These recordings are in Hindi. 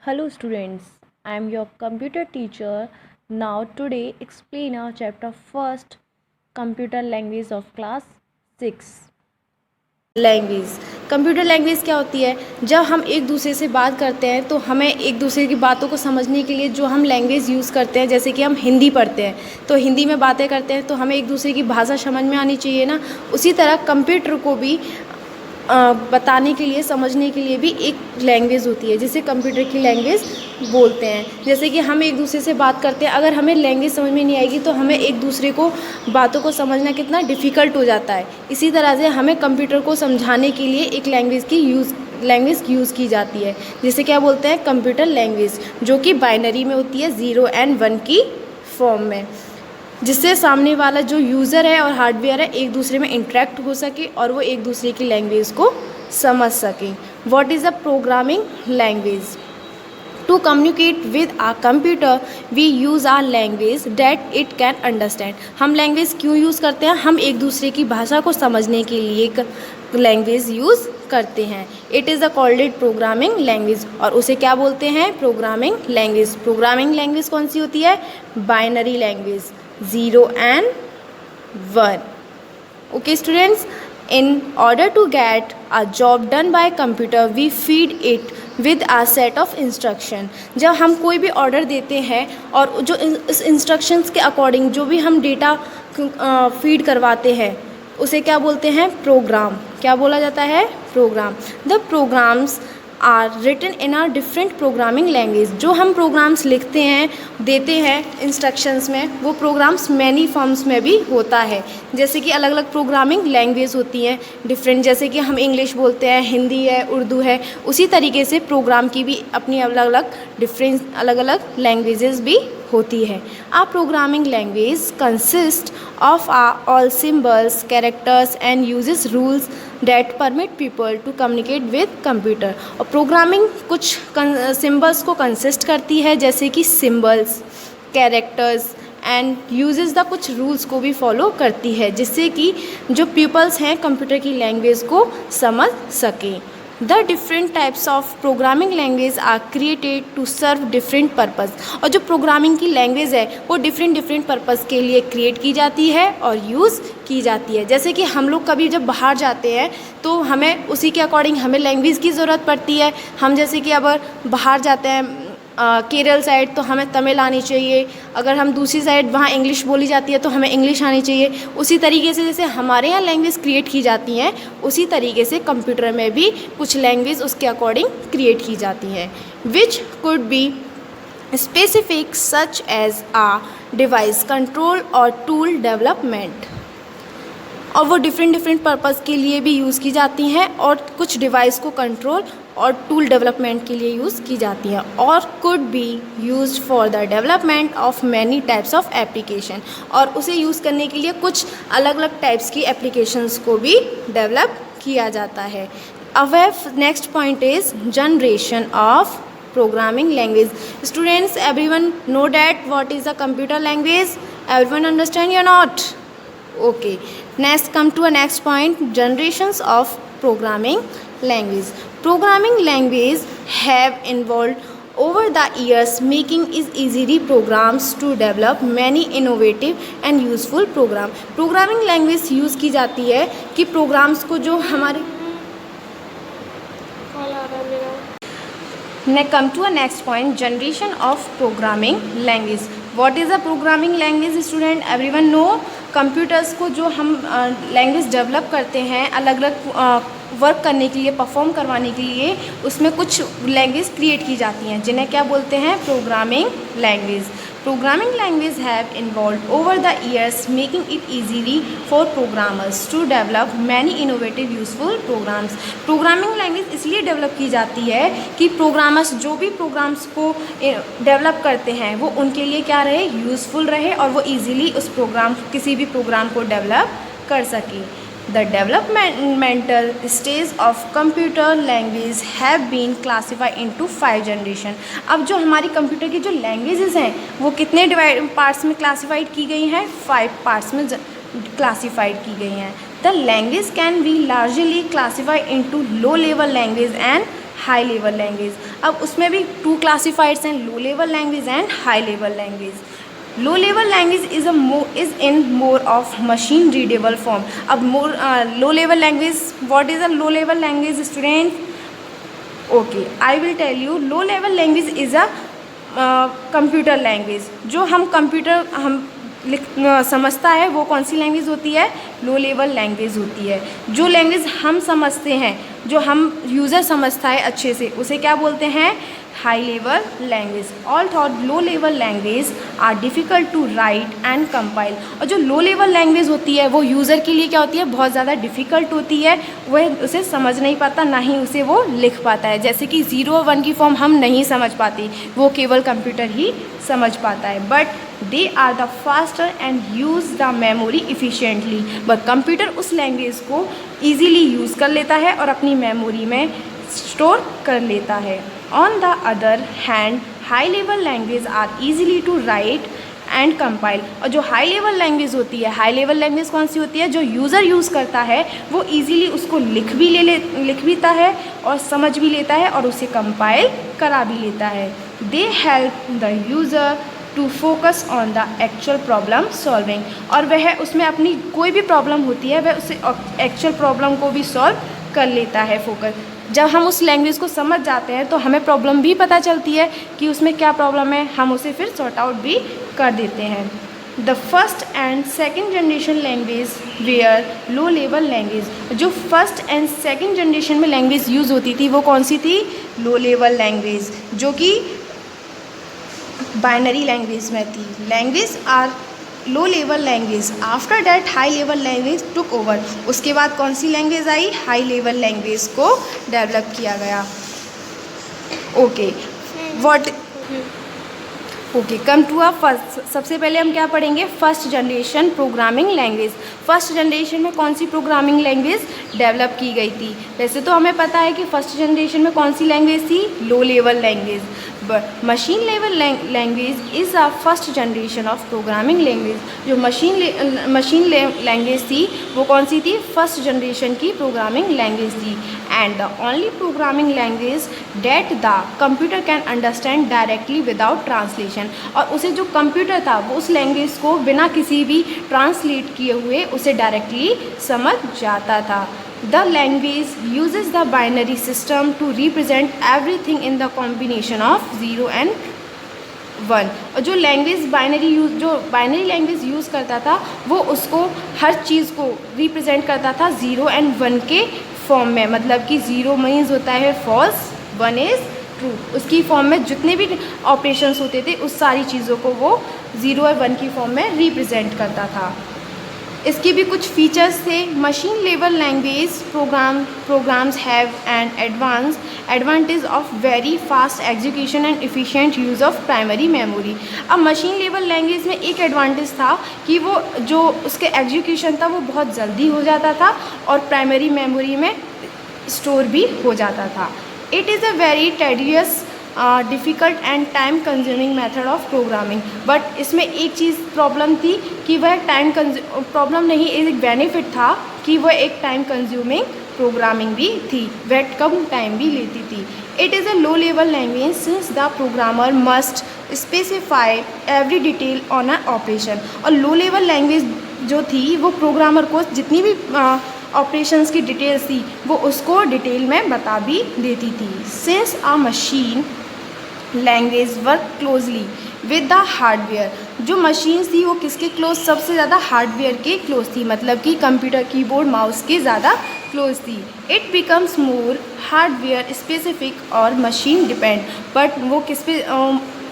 Hello students, I am your computer teacher. Now today explain our chapter first computer language of class 6. Language computer language क्या होती है? जब हम एक दूसरे से बात करते हैं तो हमें एक दूसरे की बातों को समझने के लिए जो हम लैंग्वेज यूज़ करते हैं, जैसे कि हम हिंदी पढ़ते हैं तो हिंदी में बातें करते हैं तो हमें एक दूसरे की भाषा समझ में आनी चाहिए ना। उसी तरह कंप्यूटर को भी बताने के लिए, समझने के लिए भी एक लैंग्वेज होती है जिसे कंप्यूटर की लैंग्वेज बोलते हैं। जैसे कि हम एक दूसरे से बात करते हैं, अगर हमें लैंग्वेज समझ में नहीं आएगी तो हमें एक दूसरे को बातों को समझना कितना डिफ़िकल्ट हो जाता है। इसी तरह से हमें कंप्यूटर को समझाने के लिए एक लैंग्वेज यूज़ की जाती है जिसे क्या बोलते हैं? कंप्यूटर लैंग्वेज, जो कि बाइनरी में होती है, 0 और 1 की फॉर्म में, जिससे सामने वाला जो यूज़र है और हार्डवेयर है एक दूसरे में इंटरेक्ट हो सके और वो एक दूसरे की लैंग्वेज को समझ सकें। What is a programming language? To communicate with a computer we use our language that it can understand. हम लैंग्वेज क्यों यूज़ करते हैं? हम एक दूसरे की भाषा को समझने के लिए एक लैंग्वेज यूज़ करते हैं। It is a called programming language, और उसे क्या बोलते हैं? Programming language. प्रोग्रामिंग लैंग्वेज कौन सी होती है? बाइनरी लैंग्वेज, 0 और 1. Okay students, in order to get a job done by computer we feed it with a set of instruction. जब हम कोई भी ऑर्डर देते हैं और जो इस इंस्ट्रक्शंस के अकॉर्डिंग जो भी हम डेटा फीड करवाते हैं उसे क्या बोलते हैं? प्रोग्राम। क्या बोला जाता है? Program. The programs are written in our different programming language. जो हम प्रोग्राम्स लिखते हैं, देते हैं इंस्ट्रक्शंस में, वो प्रोग्राम्स मैनी फॉर्म्स में भी होता है। जैसे कि अलग अलग प्रोग्रामिंग लैंग्वेज होती हैं डिफरेंट, जैसे कि हम इंग्लिश बोलते हैं, हिंदी है, उर्दू है, उसी तरीके से प्रोग्राम की भी अपनी अलग अलग लैंग्वेजेस भी होती है। A programming language consist of all symbols, characters and uses rules that permit people to communicate with computer. और प्रोग्रामिंग कुछ सिम्बल्स को कंसिस्ट करती है, जैसे कि symbols, characters and uses the कुछ रूल्स को भी फॉलो करती है, जिससे कि जो पीपल्स हैं कंप्यूटर की लैंग्वेज को समझ सकें। The different types of programming language are created to serve different purpose. और जो प्रोग्रामिंग की लैंग्वेज है वो डिफरेंट पर्पज़ के लिए क्रिएट की जाती है और यूज़ की जाती है। जैसे कि हम लोग कभी जब बाहर जाते हैं तो हमें उसी के अकॉर्डिंग हमें लैंग्वेज की ज़रूरत पड़ती है। हम जैसे कि अगर बाहर जाते हैं केरल साइड तो हमें तमिल आनी चाहिए, अगर हम दूसरी साइड वहाँ इंग्लिश बोली जाती है तो हमें इंग्लिश आनी चाहिए। उसी तरीके से जैसे हमारे यहाँ लैंग्वेज क्रिएट की जाती हैं, उसी तरीके से कंप्यूटर में भी कुछ लैंग्वेज उसके अकॉर्डिंग क्रिएट की जाती हैं, which could be specific such as a device control और टूल डेवलपमेंट। और वो डिफरेंट पर्पज़ के लिए भी यूज़ की जाती हैं और कुछ डिवाइस को कंट्रोल और टूल डेवलपमेंट के लिए यूज़ की जाती हैं, और could be used for the development of many types of application. और उसे यूज़ करने के लिए कुछ अलग अलग टाइप्स की एप्लीकेशंस को भी डेवलप किया जाता है। अब next point is generation of programming language. Students, everyone no that what is the computer language? Everyone understand या not? Okay, next come to a next point, generations of programming language. Programming language have evolved over the years, making it easily programs to develop many innovative and useful program. Programming language use की जाती है कि प्रोग्राम्स को जो हमारे come to a next point, generation of programming language. What is a programming language student? Everyone know, computers को जो हम लैंग्वेज डेवलप करते हैं अलग अलग वर्क करने के लिए, परफॉर्म करवाने के लिए, उसमें कुछ लैंग्वेज क्रिएट की जाती हैं जिन्हें क्या बोलते हैं? Programming language. Programming language have involve over the years, making it easily for programmers to develop many innovative useful programs. Programming language इसलिए डेवलप की जाती है कि प्रोग्रामर्स जो भी प्रोग्राम्स को डेवलप करते हैं वो उनके लिए क्या रहे? यूज़फुल रहे, और वो ईजीली उस किसी भी प्रोग्राम को डेवलप कर सके। The developmental stage of computer language have been classified into 5 generation. अब जो हमारी कंप्यूटर की जो लैंग्वेजेस हैं वो कितने पार्ट्स में क्लासीफाइड की गई हैं? 5 पार्ट्स में क्लासीफाइड की गई हैं। The language can be largely classified into low level language and high level language. अब उसमें भी 2 क्लासीफाइड्स हैं, low level language and high level language. Low level language is in more of machine readable form. अब low level language, what is a low level language student? Okay, I will tell you. Low level language is a computer language. जो हम कंप्यूटर समझता है वो कौन सी लैंग्वेज होती है? लो लेवल लैंग्वेज होती है। जो लैंग्वेज हम समझते हैं, जो हम यूज़र समझता है अच्छे से, उसे क्या बोलते हैं? High level language. All thought low level language are difficult to write and compile. और जो लो लेवल लैंग्वेज होती है वो यूज़र के लिए क्या होती है? बहुत ज़्यादा डिफ़िकल्ट होती है, वह उसे समझ नहीं पाता, ना ही उसे वो लिख पाता है। जैसे कि 0 और 1 की फॉर्म हम नहीं समझ पाते, वो केवल कंप्यूटर ही समझ पाता है। But they are the faster and use the memory efficiently. But computer उस लैंग्वेज को ईज़िली यूज़ कर लेता है और अपनी मेमोरी में स्टोर कर लेता है। On the other hand, high level language are easily to write and compile. और जो हाई लेवल लैंग्वेज होती है, हाई लेवल लैंग्वेज कौन सी होती है? जो यूज़र यूज़ करता है वो ईजिली उसको लिख भी है और समझ भी लेता है और उसे कंपाइल करा भी लेता है। They help the user to focus on the actual problem solving. और वह उसमें अपनी कोई भी प्रॉब्लम होती है वह उसे एक्चुअल प्रॉब्लम को भी सॉल्व कर लेता है। फोकस, जब हम उस लैंग्वेज को समझ जाते हैं तो हमें प्रॉब्लम भी पता चलती है कि उसमें क्या प्रॉब्लम है, हम उसे फिर सॉर्ट आउट भी कर देते हैं। The first and second generation language were low level language. जो फर्स्ट एंड सेकेंड जनरेशन में लैंग्वेज यूज़ होती थी वो कौन सी थी? लो लेवल लैंग्वेज, जो कि बाइनरी लैंग्वेज में थी। Language are low level language, after that high level language took over. उसके बाद कौन सी लैंग्वेज आई? हाई लेवल लैंग्वेज को डेवलप किया गया। Okay, what okay, come to a first. सबसे पहले हम क्या पढ़ेंगे? First generation programming language. First generation में कौन सी प्रोग्रामिंग लैंग्वेज डेवलप की गई थी? वैसे तो हमें पता है कि फर्स्ट जनरेशन में कौन सी लैंग्वेज थी? Low level language. But machine level language is a first generation of programming language. जो मशीन लैंग्वेज थी वो कौन सी थी? फर्स्ट जनरेशन की प्रोग्रामिंग लैंग्वेज थी। And the only programming language that the computer can understand directly without translation. और उसे जो कंप्यूटर था वो उस लैंग्वेज को बिना किसी भी ट्रांसलेट किए हुए उसे डायरेक्टली समझ जाता था। The language uses the binary system to represent everything in the combination of 0 and 1। और जो बाइनरी लैंग्वेज यूज़ करता था वो उसको हर चीज़ को रिप्रेजेंट करता था 0 and 1 के फॉर्म में। मतलब कि 0 मीन्स होता है फॉल्स, 1 इज़ ट्रू। उसकी फॉर्म में जितने भी ऑपरेशंस होते थे उस सारी चीज़ों को वो 0 और 1 की फॉर्म में रिप्रेजेंट करता था। इसके भी कुछ फीचर्स थे। Machine level language programs have an advantage of very fast execution and efficient use of primary memory. अब मशीन लेवल लैंग्वेज में एक एडवांटेज था कि वो जो उसके एग्जीक्यूशन था वो बहुत जल्दी हो जाता था और प्राइमरी मेमोरी में स्टोर भी हो जाता था। It is a very tedious difficult and time consuming method of programming. But इसमें एक चीज़ प्रॉब्लम थी कि वह प्रॉब्लम नहीं, एक बेनिफिट था कि वह एक टाइम कंज्यूमिंग प्रोग्रामिंग भी थी, वह कम टाइम भी लेती थी। It is a low level language since the programmer must specify every detail on a operation. और लो लेवल लैंग्वेज जो थी वो प्रोग्रामर को जितनी भी ऑपरेशंस की डिटेल्स थी वो उसको डिटेल में बता भी देती थी। Since a machine language work closely with the hardware. जो मशीन्स थी वो किसके क्लोज? सबसे ज़्यादा हार्डवेयर के क्लोज थी, मतलब कि कंप्यूटर कीबोर्ड माउस के ज़्यादा क्लोज थी। It becomes more hardware specific और मशीन डिपेंड। बट वो किस पे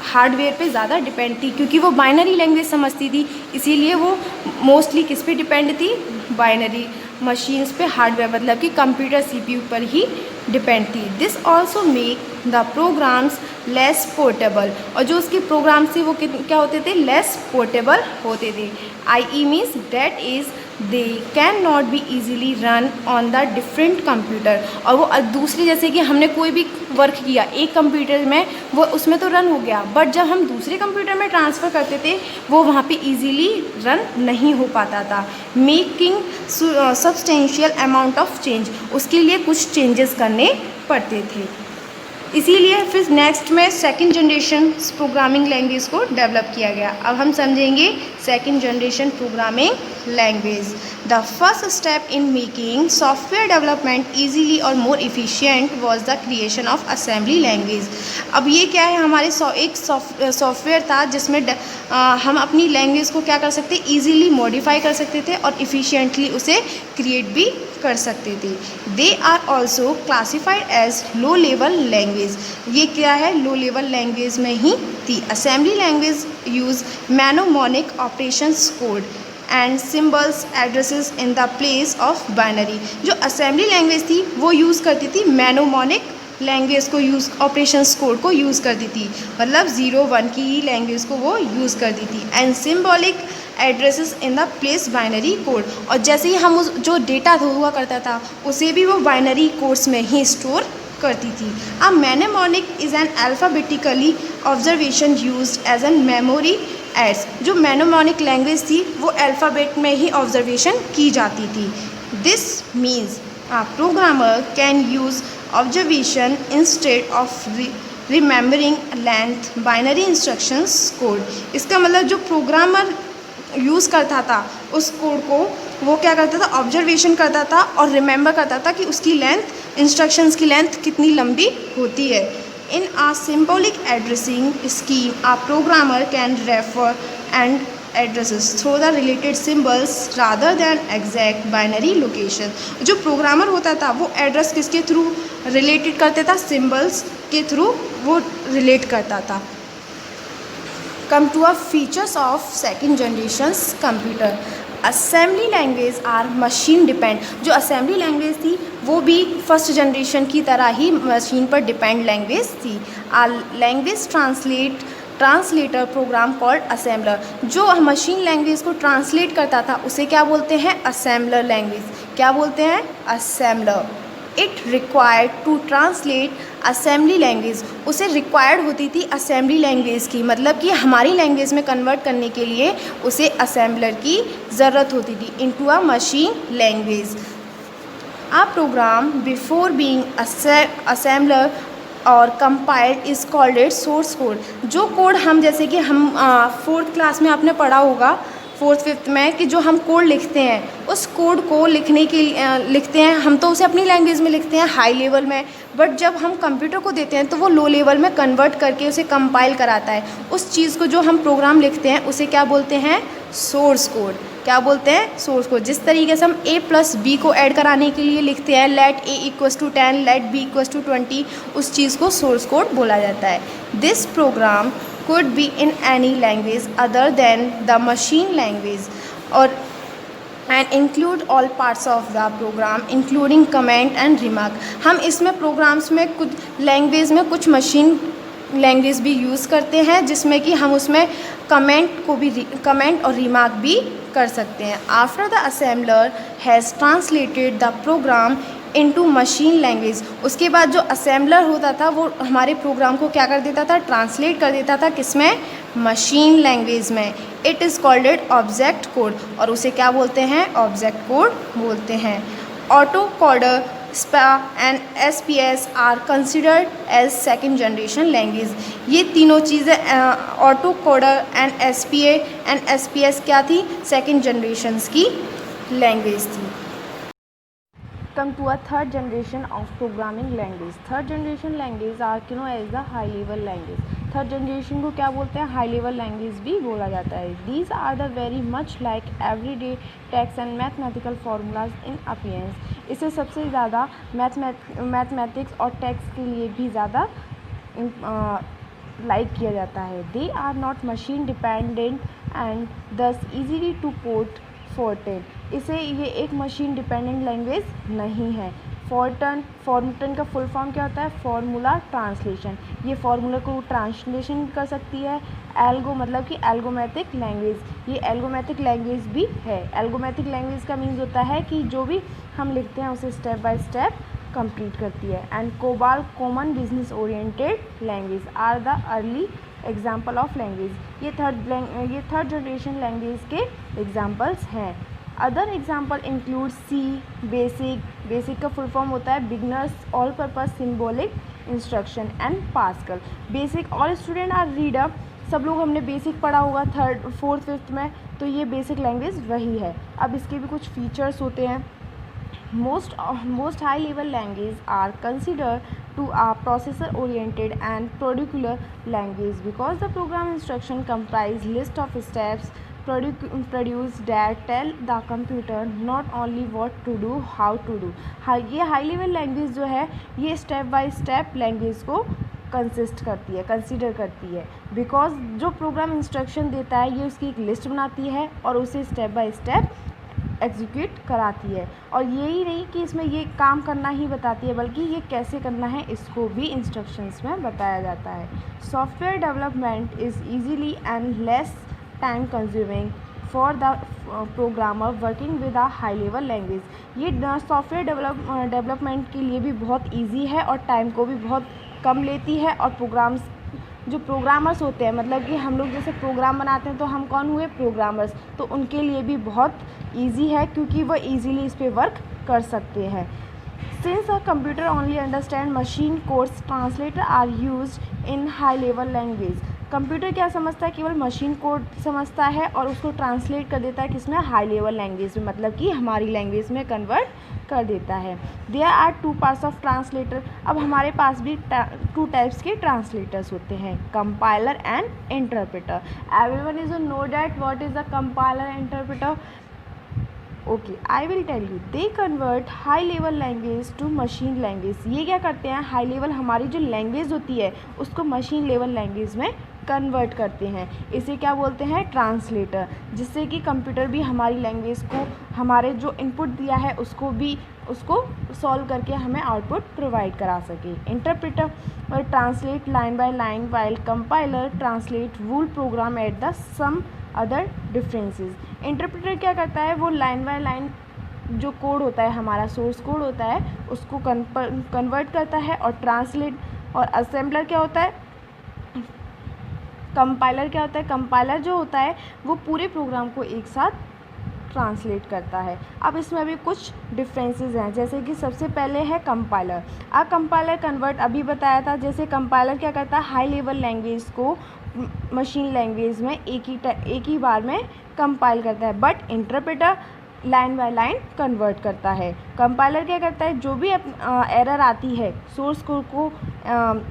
हार्डवेयर पे ज़्यादा डिपेंड थी, क्योंकि वो बाइनरी लैंग्वेज समझती थी, इसीलिए वो मोस्टली किस पे डिपेंड थी? बाइनरी मशीन्स पे, हार्डवेयर मतलब कि कंप्यूटर CPU पर ही डिपेंड थी। This also make the programs less portable. और जो उसके प्रोग्राम्स थे वो क्या होते थे? लेस पोर्टेबल होते थे। IE means that is they can not be easily run on the different computer. और वो दूसरी, जैसे कि हमने कोई भी वर्क किया एक कंप्यूटर में, वो उसमें तो रन हो गया, बट जब हम दूसरे कंप्यूटर में ट्रांसफ़र करते थे वो वहाँ पे इजीली रन नहीं हो पाता था। Making substantial amount of change, उसके लिए कुछ चेंजेस करने पड़ते थे। इसीलिए फिर नेक्स्ट में सेकंड जनरेशन प्रोग्रामिंग लैंग्वेज को डेवलप किया गया। अब हम समझेंगे second generation programming language. The first step in making software development easily और more efficient was the creation of assembly language. अब ये क्या है, हमारे एक सॉफ्टवेयर था जिसमें हम अपनी लैंग्वेज को क्या कर सकते, ईजीली मॉडिफाई कर सकते थे और इफ़िशिएंटली उसे क्रिएट भी कर सकते थे। They are also classified as low level language. ये क्या है, लो लेवल लैंग्वेज में ही थी। Assembly language use mnemonic operations code and symbols addresses in the place of binary. जो असेंबली लैंग्वेज थी वो यूज़ करती थी मैनोमोनिक लैंग्वेज को, ऑपरेशंस कोड को यूज़ करती थी, मतलब 0-1 की ही लैंग्वेज को वो यूज़ करती थी। And symbolic addresses in the place binary code, और जैसे ही हम उस जो डेटा हुआ करता था उसे भी वो बाइनरी कोड्स में ही स्टोर करती थी। अब mnemonic is an alphabetically observation used as an memory aids. जो मैनोमोनिक लैंग्वेज थी वो अल्फ़ाबेट में ही ऑब्जर्वेशन की जाती थी। This means a programmer can use observation instead of remembering length binary instructions code। इसका मतलब जो प्रोग्रामर यूज़ करता था उस कोड को, वो क्या करता था, ऑब्जर्वेशन करता था और रिमेंबर करता था कि उसकी लेंथ, इंस्ट्रक्शंस की लेंथ कितनी लंबी होती है। In a symbolic addressing scheme a programmer can refer and addresses through the related symbols rather than exact binary location. जो प्रोग्रामर होता था वो एड्रेस किसके थ्रू रिलेटेड करता था, सिम्बल्स के थ्रू वो रिलेट करता था। Come to a features of second generation computer. Assembly language are machine depend. जो असेंबली लैंग्वेज थी वो भी फर्स्ट जनरेशन की तरह ही मशीन पर डिपेंड लैंग्वेज थी। A language translator program called assembler. जो मशीन लैंग्वेज को ट्रांसलेट करता था उसे क्या बोलते हैं, असेंबलर लैंग्वेज। क्या बोलते हैं, assembler. It required to translate assembly language. उसे रिक्वायर्ड होती थी असेंबली लैंग्वेज की, मतलब कि हमारी लैंग्वेज में कन्वर्ट करने के लिए उसे असेंबलर की ज़रूरत होती थी into a machine language. A program before being assembler और compiled is called it source code. जो कोड हम, जैसे कि हम 4th क्लास में आपने पढ़ा होगा, 4th 5th में, कि जो हम कोड लिखते हैं उस कोड को लिखने के लिए लिखते हैं हम, तो उसे अपनी लैंग्वेज में लिखते हैं हाई लेवल में, बट जब हम कंप्यूटर को देते हैं तो वो लो लेवल में कन्वर्ट करके उसे कंपाइल कराता है। उस चीज़ को जो हम प्रोग्राम लिखते हैं उसे क्या बोलते हैं, सोर्स कोड। क्या बोलते हैं, सोर्स कोड। जिस तरीके से हम a+b को ऐड कराने के लिए लिखते हैं लेट a = 10 लेट b = 20, उस चीज़ को सोर्स कोड बोला जाता है। This program could be in any language other than the machine language और and include all parts of the program including comment and remark। हम इसमें प्रोग्राम्स में कुछ लैंग्वेज में कुछ मशीन लैंग्वेज भी यूज़ करते हैं जिसमें कि हम उसमें कमेंट और रिमार्क भी कर सकते हैं। After the assembler has translated the programme into machine language. उसके बाद जो असेंबलर होता था वो हमारे प्रोग्राम को क्या कर देता था, ट्रांसलेट कर देता था, किसमें, मशीन लैंग्वेज में। It is called it object code, और उसे क्या बोलते हैं, ऑब्जेक्ट कोड बोलते हैं। Auto coder, SPA and SPS are considered as second generation language. ये तीनों चीज़ें, auto coder and SPA and SPS क्या थी, सेकेंड जनरेशन्स की लैंग्वेज थी। Come to a third generation of programming language. Third generation language are known as the high level language. Third generation को क्या बोलते हैं, हाई लेवल लैंग्वेज भी बोला जाता है। These are the very much like everyday text and mathematical formulas in appearance. इसे सबसे ज़्यादा मैथमेटिक्स और टेक्स्ट के लिए भी ज़्यादा लाइक किया जाता है। They are not machine dependent and thus easily to code Fortran. इसे ये एक मशीन डिपेंडेंट लैंग्वेज नहीं है। फॉर्मूटन का फुल फॉर्म क्या होता है, फॉर्मूला ट्रांसलेशन। ये फॉर्मूला को ट्रांसलेशन कर सकती है। एल्गो मतलब कि एल्गोमेटिक लैंग्वेज, ये एल्गोमेटिक लैंग्वेज भी है। एल्गोमेटिक लैंग्वेज का मीन्स होता है कि जो भी हम लिखते हैं उसे स्टेप बाय स्टेप कंप्लीट करती है। And COBOL common business oriented language are the early example of language. ये थर्ड जनरेशन लैंग्वेज के एग्जाम्पल्स हैं। Other example include C, basic का फुल फॉर्म होता है beginners all purpose symbolic instruction and Pascal. BASIC, all student are reader, सब लोग हमने बेसिक पढ़ा होगा 3rd 4th 5th में, तो ये बेसिक लैंग्वेज वही है। अब इसके भी कुछ फीचर्स होते हैं। Most high level languages are considered to a processor oriented and particular language because the program instruction comprise list of steps produced that tell the computer not only what to do, how to do। ये हाई लेवल लैंग्वेज जो है ये स्टेप बाय स्टेप लैंग्वेज को कंसिडर करती है बिकॉज जो प्रोग्राम इंस्ट्रक्शन देता है ये उसकी एक लिस्ट बनाती है और उसे स्टेप बाय स्टेप एग्जीक्यूट कराती है। और यही नहीं कि इसमें ये काम करना ही बताती है, बल्कि ये कैसे करना है इसको भी इंस्ट्रक्शंस में बताया जाता है। Software development is easily and less time consuming for the programmer working with a high level language. ये सॉफ्टवेयर डेवलपमेंट के लिए भी बहुत ईजी है और टाइम को भी बहुत कम लेती है। और जो प्रोग्रामर्स होते हैं, मतलब कि हम लोग जैसे प्रोग्राम बनाते हैं तो हम कौन हुए, प्रोग्रामर्स, तो उनके लिए भी बहुत इजी है क्योंकि वो इजीली इस पे वर्क कर सकते हैं। Since a computer only understand machine codes, translator are used in high level language. Computer क्या समझता है, केवल मशीन कोड समझता है और उसको ट्रांसलेट कर देता है किसमें, हाई लेवल लैंग्वेज में, मतलब कि हमारी लैंग्वेज में कन्वर्ट कर देता है। There are 2 parts of translator. अब हमारे पास भी 2 टाइप्स के ट्रांसलेटर्स होते हैं, compiler and interpreter. Everyone is know that what is the compiler and interpreter. Okay, I will tell you. They convert high level language to machine language. ये क्या करते हैं, हाई लेवल हमारी जो लैंग्वेज होती है उसको मशीन लेवल लैंग्वेज में कन्वर्ट करते हैं। इसे क्या बोलते हैं, ट्रांसलेटर, जिससे कि कंप्यूटर भी हमारी लैंग्वेज को, हमारे जो इनपुट दिया है उसको सॉल्व करके हमें आउटपुट प्रोवाइड करा सके। Interpreter translate line by line while compiler translate whole program at the same other differences. Interpreter क्या करता है, वो लाइन बाय लाइन जो कोड होता है, हमारा सोर्स कोड होता है, उसको कन्वर्ट करता है। और ट्रांसलेट और असेंबलर क्या होता है, कंपाइलर क्या होता है, कंपाइलर जो होता है वो पूरे प्रोग्राम को एक साथ ट्रांसलेट करता है। अब इसमें भी कुछ डिफरेंसेस हैं, जैसे कि सबसे पहले है कंपाइलर। अब कंपाइलर कन्वर्ट अभी बताया था, जैसे कंपाइलर क्या करता है, हाई लेवल लैंग्वेज को मशीन लैंग्वेज में एक ही बार में कंपाइल करता है, but interpreter line by line convert करता है। कंपाइलर क्या करता है, जो भी एरर आती है सोर्स कोड को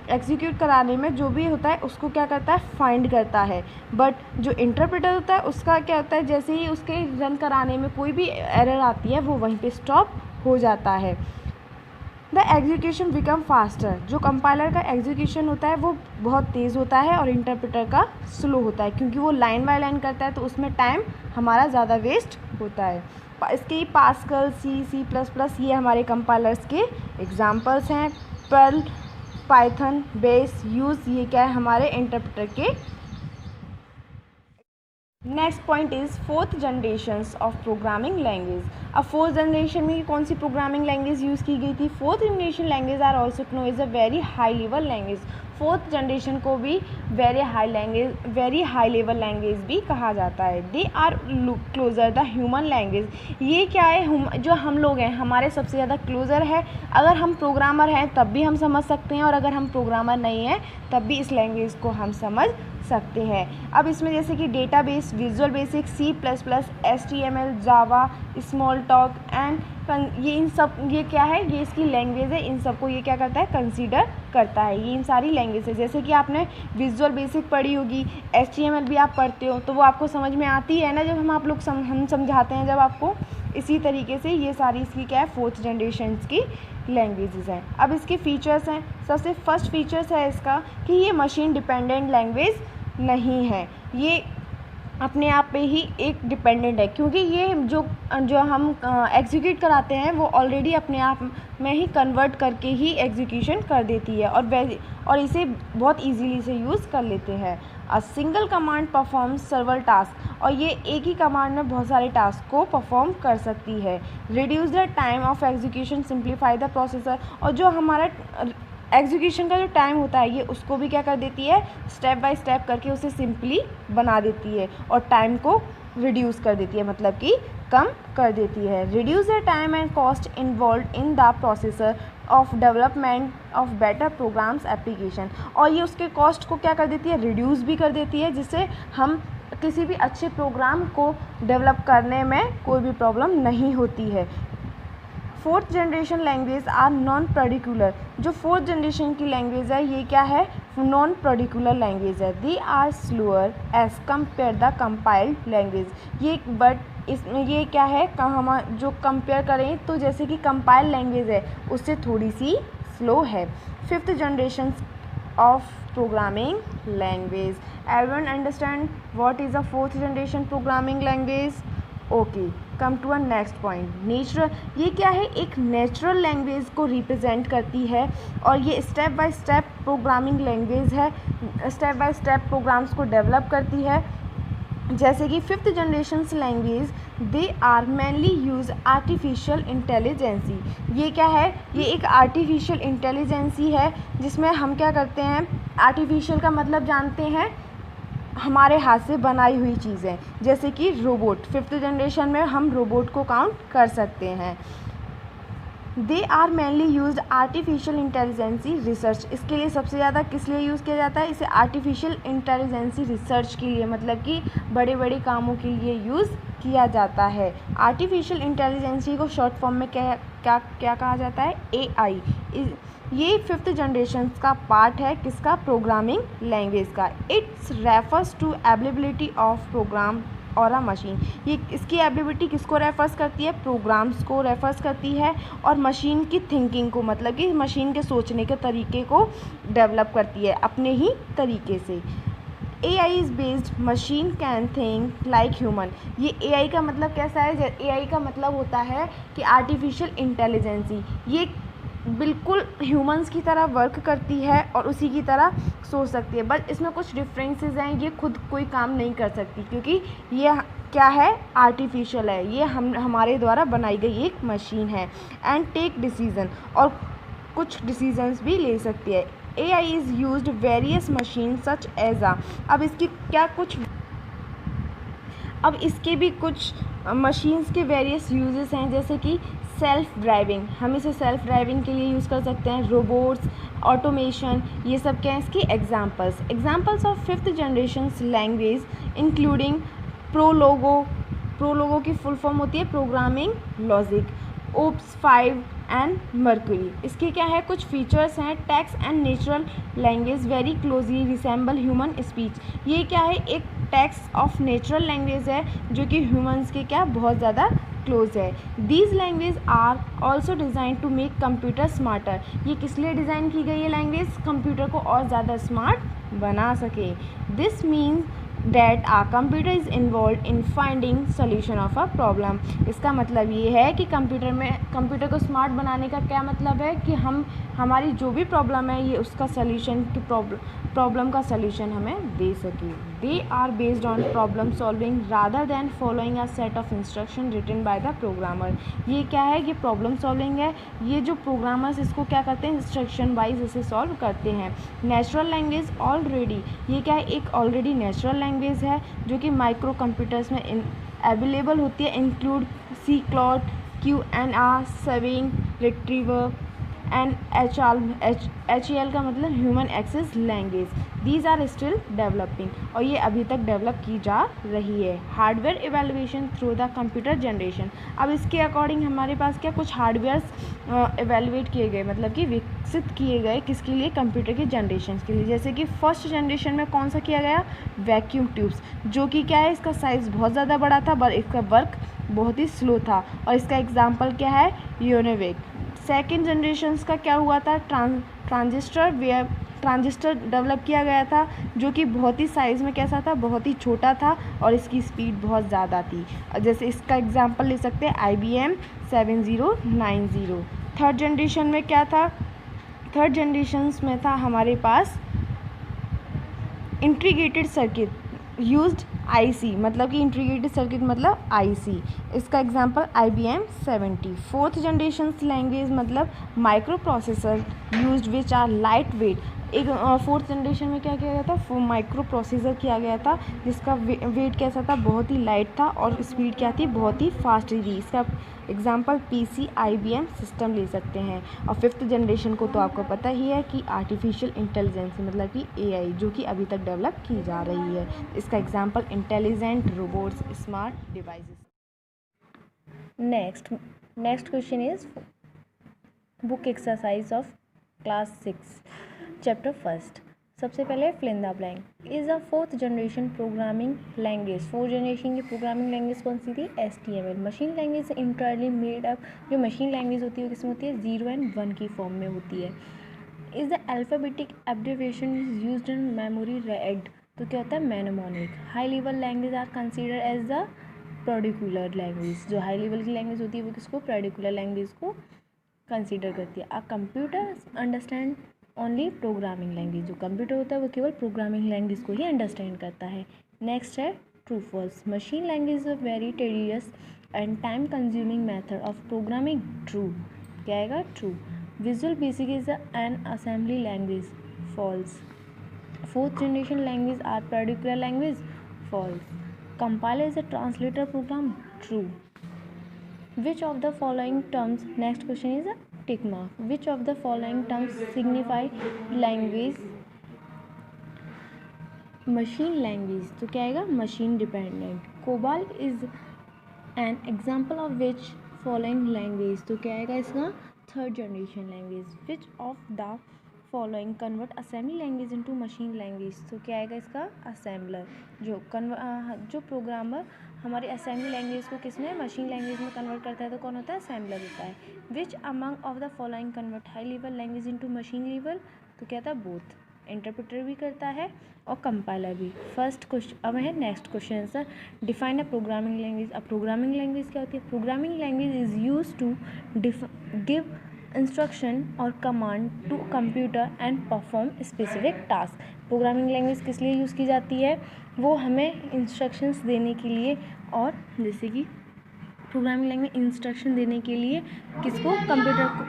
एग्जीक्यूट कराने में जो भी होता है उसको क्या करता है, फाइंड करता है। बट जो इंटरप्रेटर होता है उसका क्या होता है, जैसे ही उसके रन कराने में कोई भी एरर आती है वो वहीं पे स्टॉप हो जाता है। The execution become faster. जो कंपाइलर का एग्जीक्यूशन होता है वो बहुत तेज़ होता है और इंटरप्रेटर का स्लो होता है, क्योंकि वो लाइन बाय लाइन करता है तो उसमें टाइम हमारा ज़्यादा वेस्ट होता है। इसके पास्कल, C++, ये हमारे कंपाइलर्स के एग्जांपल्स हैं। पर्ल, पाइथन, बेस, यूज़, ये क्या है, हमारे इंटरप्रेटर के। Next point is 4th generations of programming language. अब 4th जनरेशन में कौन सी प्रोग्रामिंग लैंग्वेज यूज़ की गई थी, 4th generation language are also known as a very high level language. 4th generation को भी वेरी हाई लेवल लैंग्वेज भी कहा जाता है। They are closer the human language. ये क्या है, जो हम लोग हैं हमारे सबसे ज़्यादा क्लोजर है। अगर हम प्रोग्रामर हैं तब भी हम समझ सकते हैं और अगर हम प्रोग्रामर नहीं हैं तब भी इस लैंग्वेज को हम समझ सकते हैं। अब इसमें जैसे कि database, visual basic, C++, HTML, Java, small talk and ये क्या है, ये इसकी लैंग्वेज है। इन सबको ये क्या करता है, कंसीडर करता है। ये इन सारी लैंग्वेज है, जैसे कि आपने विजुअल बेसिक पढ़ी होगी, HTML भी आप पढ़ते हो तो वो आपको समझ में आती है ना, जब हम समझाते हैं जब आपको। इसी तरीके से ये सारी इसकी क्या है, 4th जनरेशन की लैंग्वेजेस हैं। अब इसके फीचर्स हैं। सबसे फर्स्ट फीचर्स है इसका कि ये मशीन डिपेंडेंट लैंग्वेज नहीं है, ये अपने आप पे ही एक डिपेंडेंट है, क्योंकि ये जो हम एग्जीक्यूट कराते हैं वो ऑलरेडी अपने आप में ही कन्वर्ट करके ही एग्जीक्यूशन कर देती है और इसे बहुत इजीली से यूज़ कर लेते हैं। A single command performs सर्वल task, और ये एक ही कमांड में बहुत सारे टास्क को परफॉर्म कर सकती है। Reduce the time of execution, simplify the processor, और जो हमारा एग्जीक्यूशन का जो टाइम होता है ये उसको भी क्या कर देती है, स्टेप बाय स्टेप करके उसे सिंपली बना देती है और टाइम को रिड्यूस कर देती है, मतलब कि कम कर देती है। Reduce the time and cost involve in the processor, of development of better programs application, और ये उसके कॉस्ट को क्या कर देती है, रिड्यूस भी कर देती है, जिससे हम किसी भी अच्छे प्रोग्राम को डेवलप करने में कोई भी प्रॉब्लम नहीं होती है। Fourth generation language are non particular, जो फोर्थ जनरेशन की लैंग्वेज है ये क्या है, नॉन पर्टिकुलर लैंग्वेज है। They are slower as compare the compiled language, ये बट इसमें ये क्या है, हम जो कंपेयर करें तो जैसे कि कंपाइल्ड लैंग्वेज है उससे थोड़ी सी स्लो है। Fifth generation of programming language, everyone understand what is a fourth generation programming language? Okay, come to a next point, natural. ये क्या है, एक नेचुरल लैंग्वेज को रिप्रेजेंट करती है और ये step by step programming language है, स्टेप बाय स्टेप प्रोग्राम्स को डेवलप करती है। जैसे कि fifth generation language, they are mainly use artificial intelligence, ये क्या है, ये एक आर्टिफिशियल इंटेलिजेंसी है जिसमें हम क्या करते हैं, आर्टिफिशियल का मतलब जानते हैं हमारे हाथ से बनाई हुई चीज़ें, जैसे कि रोबोट, फिफ्थ जनरेशन में हम रोबोट को काउंट कर सकते हैं। They are mainly use artificial intelligence research, इसके लिए सबसे ज़्यादा किस लिए यूज़ किया जाता है, इसे आर्टिफिशियल इंटेलिजेंसी रिसर्च के लिए, मतलब कि बड़े बड़े कामों के लिए यूज़ किया जाता है। आर्टिफिशियल इंटेलिजेंसी को शॉर्ट फॉर्म में क्या कहा जाता है, AI। ये फिफ्थ जनरेशन का पार्ट है, किसका, प्रोग्रामिंग लैंग्वेज का। It's refers to ability of program और अ मशीन, ये इसकी एबिलिटी किसको रेफर्स करती है, प्रोग्राम्स को रेफर्स करती है, और मशीन की थिंकिंग को, मतलब कि मशीन के सोचने के तरीके को डेवलप करती है अपने ही तरीके से। AI is based machine can think like human, ये AI का मतलब कैसा है, AI का मतलब होता है कि आर्टिफिशियल इंटेलिजेंसी, ये बिल्कुल ह्यूमंस की तरह वर्क करती है और उसी की तरह सोच सकती है, बट इसमें कुछ डिफरेंसेस हैं, ये खुद कोई काम नहीं कर सकती क्योंकि ये क्या है, आर्टिफिशियल है, ये हमारे द्वारा बनाई गई एक मशीन है। एंड टेक डिसीजन, और कुछ डिसीजंस भी ले सकती है। AI is used various machine such as uh, अब इसके भी कुछ मशीन्स के वेरियस यूजेस हैं, जैसे कि सेल्फ ड्राइविंग, हम इसे सेल्फ ड्राइविंग के लिए यूज़ कर सकते हैं, रोबोट्स, ऑटोमेशन, ये सब क्या हैं इसकी examples of fifth generation language including Prolog की फुल फॉर्म होती है programming logic, OPS 5 and Mercury, इसके क्या है, कुछ फीचर्स हैं। Text and natural language very closely resemble human speech, ये क्या है, एक टेक्स्ट ऑफ नेचुरल लैंग्वेज है जो कि ह्यूमंस के क्या बहुत ज़्यादा क्लोज है। These language are also design to make computer smarter, ये किस लिए डिज़ाइन की गई है लैंग्वेज, कंप्यूटर को और ज़्यादा स्मार्ट बना सके। This means that a computer is involved in finding solution of a problem, इसका मतलब ये है कि कंप्यूटर को स्मार्ट बनाने का क्या मतलब है कि हमारी जो भी प्रॉब्लम है ये उसका सॉल्यूशन की प्रॉब्लम का सॉल्यूशन हमें दे सके। They are based on problem solving rather than following a set of instruction written by the programmer, ये क्या है, ये प्रॉब्लम सॉल्विंग है, ये जो प्रोग्रामर्स इसको क्या करते हैं, इंस्ट्रक्शन वाइज इसे सॉल्व करते हैं। नेचुरल लैंग्वेज ऑलरेडी, ये क्या है, एक ऑलरेडी नेचुरल लैंग्वेज है जो कि माइक्रो कंप्यूटर्स में अवेलेबल होती है, include C cloud, QNR, saving, retriever and HAL का मतलब human access language. These are still developing, और ये अभी तक डेवलप की जा रही है। Hardware evaluation through the computer generation, अब इसके अकॉर्डिंग हमारे पास क्या कुछ हार्डवेयर्स एवेल्युएट किए गए, मतलब कि विकसित किए गए, किसके लिए, कंप्यूटर के जनरेशन के लिए। जैसे कि फर्स्ट जनरेशन में कौन सा किया गया, वैक्यूम ट्यूब्स, जो कि क्या है, इसका साइज़ बहुत ज़्यादा बड़ा था पर इसका वर्क बहुत ही स्लो था, और इसका एग्जाम्पल क्या है, यूनिवेक। सेकेंड जनरेशन का क्या हुआ था, ट्रांजिस्टर डेवलप किया गया था जो कि बहुत ही साइज़ में कैसा था, बहुत ही छोटा था और इसकी स्पीड बहुत ज़्यादा थी। जैसे इसका एग्जांपल ले सकते हैं IBM 7090। थर्ड जनरेशन में क्या था, थर्ड जनरेशन में था हमारे पास इंटीग्रेटेड सर्किट यूज्ड IC, मतलब कि इंटीग्रेटेड सर्किट मतलब IC, इसका example IBM 70। Fourth generation language मतलब microprocessor used which are light weight, एक फोर्थ जनरेशन में क्या किया गया था, माइक्रो प्रोसेसर किया गया था, जिसका वेट कैसा था, बहुत ही लाइट था और स्पीड क्या थी, बहुत ही फास्ट थी। इसका एग्जांपल पीसी IBM सिस्टम ले सकते हैं। और फिफ्थ जनरेशन को तो आपको पता ही है कि आर्टिफिशियल इंटेलिजेंस मतलब कि AI, जो कि अभी तक डेवलप की जा रही है। इसका example intelligent robots, smart devices. Next question is book exercise of class 6 chapter first. सबसे पहले fill in the blank. Is a fourth generation programming language. Fourth generation की प्रोग्रामिंग लैंग्वेज कौन सी थी, HTML। मशीन लैंग्वेज से इंटरली मेड अप। जो मशीन लैंग्वेज होती है वो किसमें होती है, 0 और 1 की फॉर्म में होती है। Is the alphabetic abbreviation is used in memory aid. तो क्या होता है, mnemonic. High level language are consider as the procedural language. जो हाई लेवल की लैंग्वेज होती है वो किसको, प्रोडिकुलर लैंग्वेज को कंसीडर करती है। A computer understand only programming language. जो कंप्यूटर होता है वो केवल प्रोग्रामिंग लैंग्वेज को ही अंडरस्टैंड करता है। नेक्स्ट है true false. Machine language is a very tedious and time consuming method of programming. True. क्या आएगा, true. Visual Basic is an assembly language. False. Fourth generation language are particular language. False. Compiler is a translator program. True. Which of the following terms, next question is a tick mark. Which of the following terms signify language, machine language? तो क्या आएगा, machine dependent. COBOL is an example of which following language? तो क्या आएगा इसका, third generation language. Which of the following convert assembly language into machine language? तो क्या आएगा इसका, assembler. जो प्रोग्रामर हमारी असेंबली लैंग्वेज को किसमें, मशीन लैंग्वेज में कन्वर्ट करता है तो कौन होता है, असेंबलर होता है। Which among of the following convert high level language into machine level? तो क्या था, बोथ। इंटरप्रेटर भी करता है और कंपाइलर भी। फर्स्ट क्वेश्चन अब है next question answer. Define a programming language. अब प्रोग्रामिंग लैंग्वेज क्या होती है, programming language is use to give instruction और command to computer and perform specific task. Programming language किस लिए यूज़ की जाती है, वो हमें इंस्ट्रक्शंस देने के लिए, और जैसे कि प्रोग्रामिंग लैंग्वेज इंस्ट्रक्शन देने के लिए किसको, कंप्यूटर को।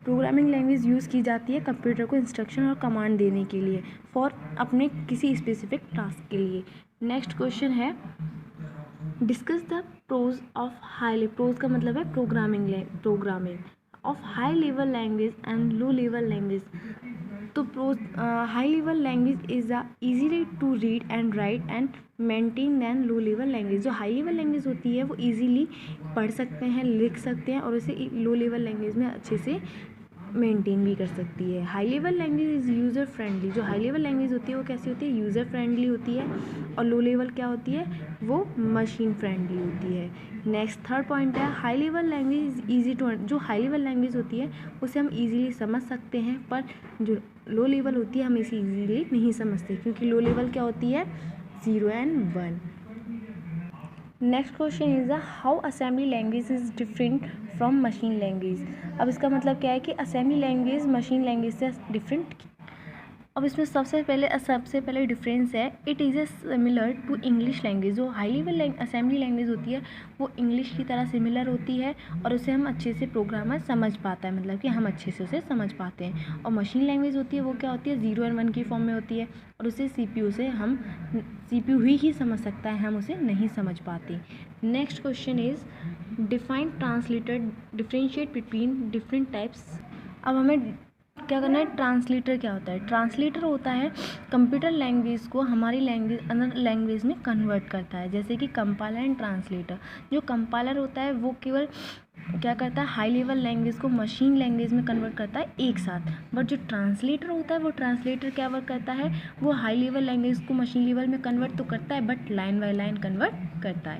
प्रोग्रामिंग लैंग्वेज यूज़ की जाती है कंप्यूटर को इंस्ट्रक्शन और कमांड देने के लिए, फॉर अपने किसी स्पेसिफिक टास्क के लिए। नेक्स्ट क्वेश्चन है discuss the pros of high. Pros का मतलब है programming of high level language and low level language. तो high level language is a easily to read and write and maintain than low level language. जो हाई लेवल लैंग्वेज होती है वो इजीली पढ़ सकते हैं, लिख सकते हैं और उसे लो लेवल लैंग्वेज में अच्छे से मेंटेन भी कर सकती है। High level language is user friendly. जो हाई लेवल लैंग्वेज होती है वो कैसी होती है, यूज़र फ्रेंडली होती है। और लो लेवल क्या होती है, वो मशीन फ्रेंडली होती है। नेक्स्ट थर्ड पॉइंट है high level language is easy to. जो हाई लेवल लैंग्वेज होती है उसे हम ईजिली समझ सकते हैं, पर जो लो लेवल होती है हम इसे ईजिली नहीं समझते, क्योंकि लो लेवल क्या होती है, 0 and 1। Next question is how assembly language is different from machine language. अब इसका मतलब क्या है कि असेंबली लैंग्वेज मशीन लैंग्वेज से डिफरेंट। अब इसमें सबसे पहले डिफरेंस है, it is a similar to English language. जो हाई लेवल असेंबली लैंग्वेज होती है वो इंग्लिश की तरह सिमिलर होती है और उसे हम अच्छे से प्रोग्रामर समझ पाता है, मतलब कि हम अच्छे से उसे समझ पाते हैं। और मशीन लैंग्वेज होती है वो क्या होती है, 0 और 1 की फॉर्म में होती है और उसे CPU ही समझ सकता है, हम उसे नहीं समझ पाते। Next question is define translator, differentiate between different types. अब हमें क्या करना है, ट्रांसलेटर क्या होता है। ट्रांसलेटर होता है कंप्यूटर लैंग्वेज को हमारी लैंग्वेज अदर लैंग्वेज में कन्वर्ट करता है, जैसे कि कंपाइलर एंड ट्रांसलेटर। जो कंपाइलर होता है वो केवल क्या करता है, हाई लेवल लैंग्वेज को मशीन लैंग्वेज में कन्वर्ट करता है एक साथ। बट जो ट्रांसलेटर होता है वो ट्रांसलेटर क्या वर्क करता है, वो हाई लेवल लैंग्वेज को मशीन लेवल में कन्वर्ट तो करता है but line by line convert करता है।